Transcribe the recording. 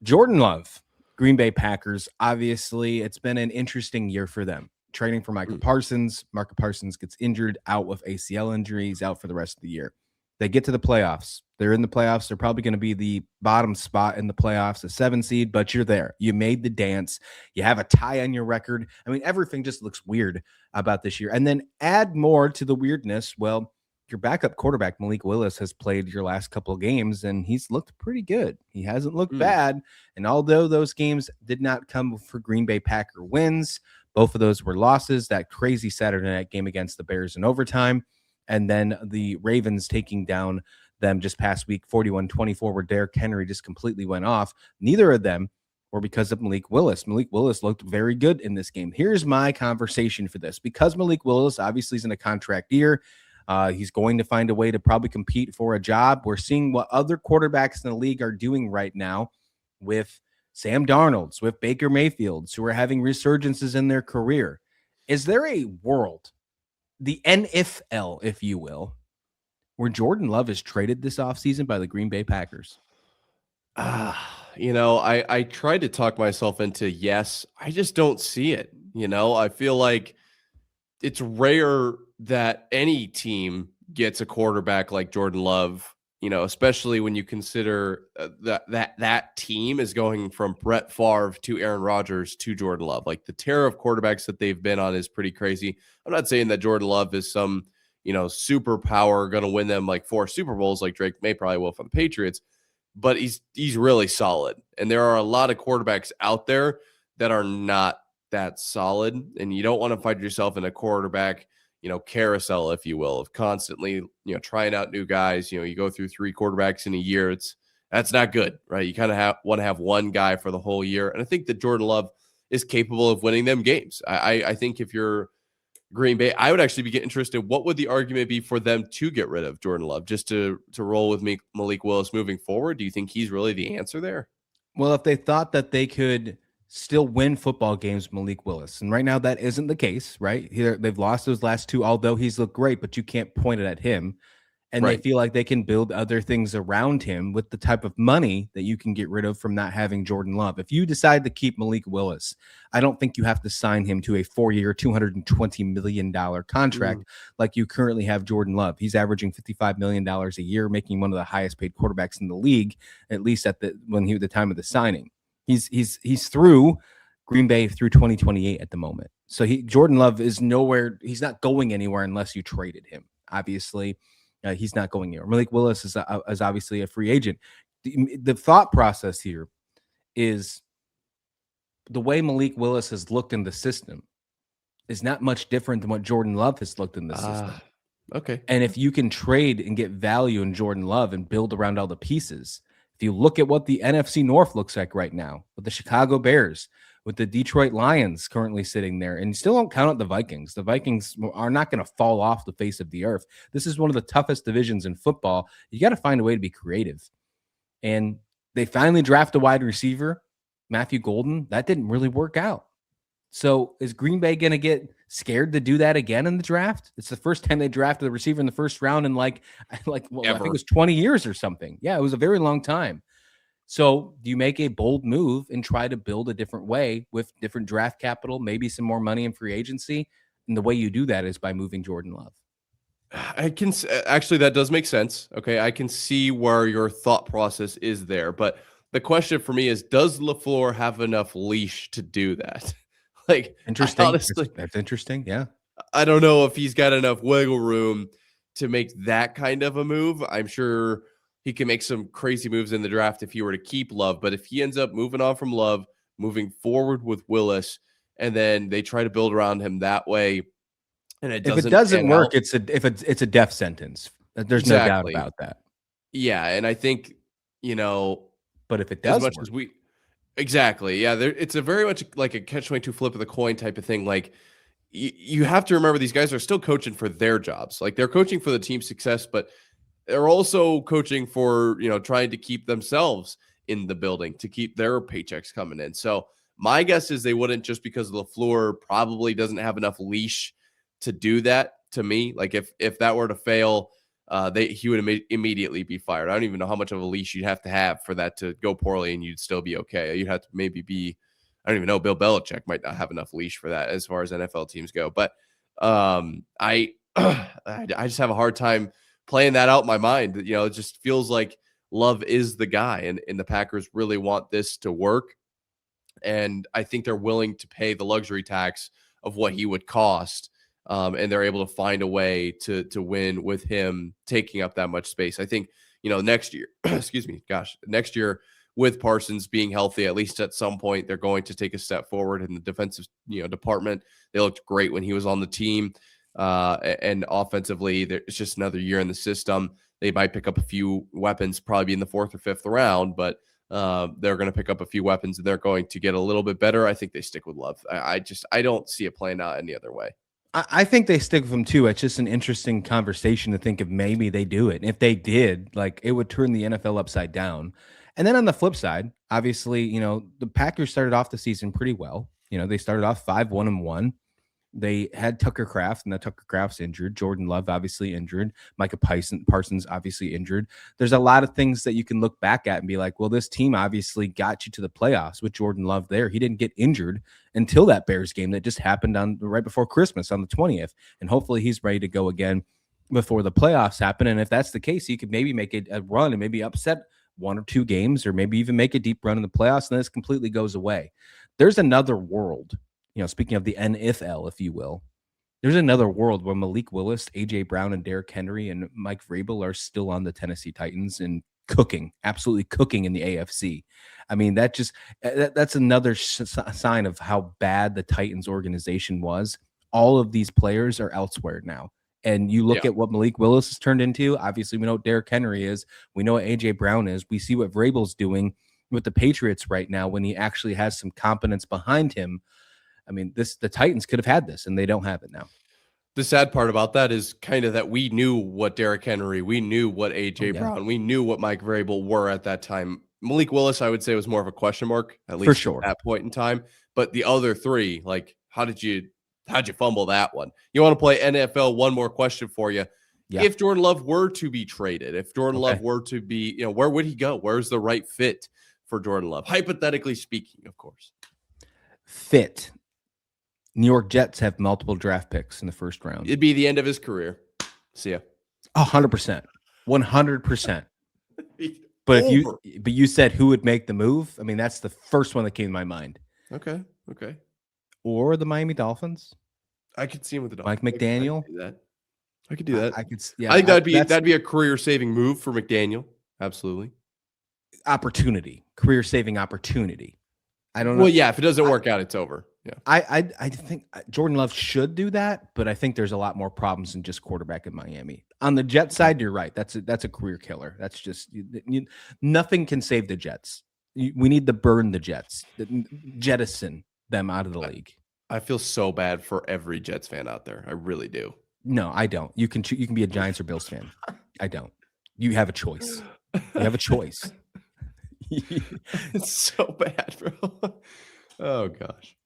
Jordan Love, Green Bay Packers. Obviously, it's been an interesting year for them. Trading for Micah Parsons. Micah Parsons gets injured, out with ACL injuries, out for the rest of the year. They get to the playoffs. They're in the playoffs. They're probably going to be the bottom spot in the playoffs, a 7 seed, but you're there. You made the dance. You have a tie on your record. I mean, everything just looks weird about this year. And then add more to the weirdness. Well, your backup quarterback, Malik Willis, has played your last couple of games, and he's looked pretty good. He hasn't looked bad. And although those games did not come for Green Bay Packer wins, both of those were losses. That crazy Saturday night game against the Bears in overtime, and then the Ravens taking down them just past week 41-24, where Derrick Henry just completely went off. Neither of them were because of Malik Willis. Malik Willis looked very good in this game. Here's my conversation for this. Because Malik Willis obviously is in a contract year, he's going to find a way to probably compete for a job. We're seeing what other quarterbacks in the league are doing right now with Sam Darnold's, with Baker Mayfield's, who are having resurgences in their career. Is there a world, the NFL, if you will, where Jordan Love is traded this offseason by the Green Bay Packers? I tried to talk myself into yes. I just don't see it. I feel like it's rare that any team gets a quarterback like Jordan Love, especially when you consider that team is going from Brett Favre to Aaron Rodgers to Jordan Love. Like, the tear of quarterbacks that they've been on is pretty crazy. I'm not saying that Jordan Love is some, superpower going to win them like 4 Super Bowls like Drake May probably will for the Patriots, but he's really solid. And there are a lot of quarterbacks out there that are not that solid, and you don't want to find yourself in a quarterback carousel, if you will, of constantly trying out new guys. You go through 3 quarterbacks in a year. That's not good, right? You kind of want to have one guy for the whole year, and I think that Jordan Love is capable of winning them games. I think if you're Green Bay, I would actually be interested. What would the argument be for them to get rid of Jordan Love, just to roll with Malik Willis moving forward? Do you think he's really the answer there? Well, if they thought that they could still win football games, Malik Willis, and right now that isn't the case, right? They've lost those last 2, although he's looked great, but you can't point it at him. And They feel like they can build other things around him with the type of money that you can get rid of from not having Jordan Love. If you decide to keep Malik Willis, I don't think you have to sign him to a 4-year, $220 million contract like you currently have Jordan Love. He's averaging $55 million a year, making one of the highest paid quarterbacks in the league, at least at the time of the signing. He's through Green Bay through 2028 at the moment. So Jordan Love is nowhere. He's not going anywhere unless you traded him. Obviously, he's not going anywhere. Malik Willis is obviously a free agent. The thought process here is the way Malik Willis has looked in the system is not much different than what Jordan Love has looked in the system. Okay. And if you can trade and get value in Jordan Love and build around all the pieces, if you look at what the NFC North looks like right now with the Chicago Bears, with the Detroit Lions currently sitting there, and you still don't count out the Vikings. The Vikings are not going to fall off the face of the earth. This is one of the toughest divisions in football. You got to find a way to be creative. And they finally draft a wide receiver, Matthew Golden. That didn't really work out. So is Green Bay going to get scared to do that again in the draft? It's the first time they drafted a receiver in the first round in I think it was 20 years or something. Yeah, it was a very long time. So do you make a bold move and try to build a different way with different draft capital, maybe some more money in free agency? And the way you do that is by moving Jordan Love. That does make sense. Okay. I can see where your thought process is there, but the question for me is, does LaFleur have enough leash to do that? Interesting. Honestly, that's interesting. Yeah. I don't know if he's got enough wiggle room to make that kind of a move. I'm sure he can make some crazy moves in the draft if he were to keep Love. But if he ends up moving on from Love, moving forward with Willis, and then they try to build around him that way, and if it doesn't work, it's a death sentence. There's no doubt about that. Yeah, and I think, but if it does work, it's a very much like a catch-22 flip of the coin type of thing. Like, you have to remember, these guys are still coaching for their jobs. Like, they're coaching for the team's success, but they're also coaching for, trying to keep themselves in the building, to keep their paychecks coming in. So my guess is they wouldn't, just because LaFleur probably doesn't have enough leash to do that. To me, like, if that were to fail, he would immediately be fired. I don't even know how much of a leash you'd have to have for that to go poorly and you'd still be okay. You'd have to maybe be, I don't even know, Bill Belichick might not have enough leash for that as far as NFL teams go. But I just have a hard time playing that out in my mind. You know, it just feels like Love is the guy, and the Packers really want this to work. And I think they're willing to pay the luxury tax of what he would cost. And they're able to find a way to win with him taking up that much space. I think, you know, next year, next year with Parsons being healthy, at least at some point, they're going to take a step forward in the defensive, department. They looked great when he was on the team. And offensively, it's just another year in the system. They might pick up a few weapons, probably be in the 4th or 5th round, but they're going to pick up a few weapons and they're going to get a little bit better. I think they stick with Love. I don't see it playing out any other way. I think they stick with him too. It's just an interesting conversation to think of maybe they do it. And if they did, like, it would turn the NFL upside down. And then on the flip side, obviously, the Packers started off the season pretty well. They started off 5-1-1. They had Tucker Kraft, and that Tucker Kraft's injured. Jordan Love obviously injured. Micah Parsons obviously injured. There's a lot of things that you can look back at and be like, well, this team obviously got you to the playoffs with Jordan Love there. He didn't get injured until that Bears game that just happened on right before Christmas on the 20th. And hopefully he's ready to go again before the playoffs happen. And if that's the case, he could maybe make a run and maybe upset 1 or 2 games, or maybe even make a deep run in the playoffs, and then this completely goes away. There's another world. Speaking of the NFL, if you will, there's another world where Malik Willis, A.J. Brown, and Derrick Henry and Mike Vrabel are still on the Tennessee Titans and absolutely cooking in the AFC. I mean, that's another sign of how bad the Titans organization was. All of these players are elsewhere now. And you look at what Malik Willis has turned into. Obviously, we know what Derrick Henry is. We know what A.J. Brown is. We see what Vrabel's doing with the Patriots right now when he actually has some competence behind him. I mean, the Titans could have had this, and they don't have it now. The sad part about that is kind of that we knew what Derrick Henry, we knew what A.J. Brown, we knew what Mike Vrabel were at that time. Malik Willis, I would say, was more of a question mark, at least at that point in time. But the other three, like, how'd you fumble that one? You want to play NFL? One more question for you. Yeah. If Jordan Love were to be traded, if Jordan Love were to be, where would he go? Where's the right fit for Jordan Love? Hypothetically speaking, of course. Fit. New York Jets have multiple draft picks in the first round. It'd be the end of his career. See ya. 100%. 100%. But you said who would make the move? I mean, that's the first one that came to my mind. Okay. Or the Miami Dolphins. I could see him with the Dolphins. Mike McDaniel. I could do that. I think that'd be a career-saving move for McDaniel. Absolutely. Career-saving opportunity. I don't know. Well, yeah, if it doesn't work out, it's over. Yeah. I think Jordan Love should do that, but I think there's a lot more problems than just quarterback in Miami. On the Jets side, you're right. That's a career killer. That's just nothing can save the Jets. We need to burn the Jets, jettison them out of the league. I feel so bad for every Jets fan out there. I really do. No, I don't. You can be a Giants or Bills fan. I don't. You have a choice. It's so bad, bro. Oh gosh.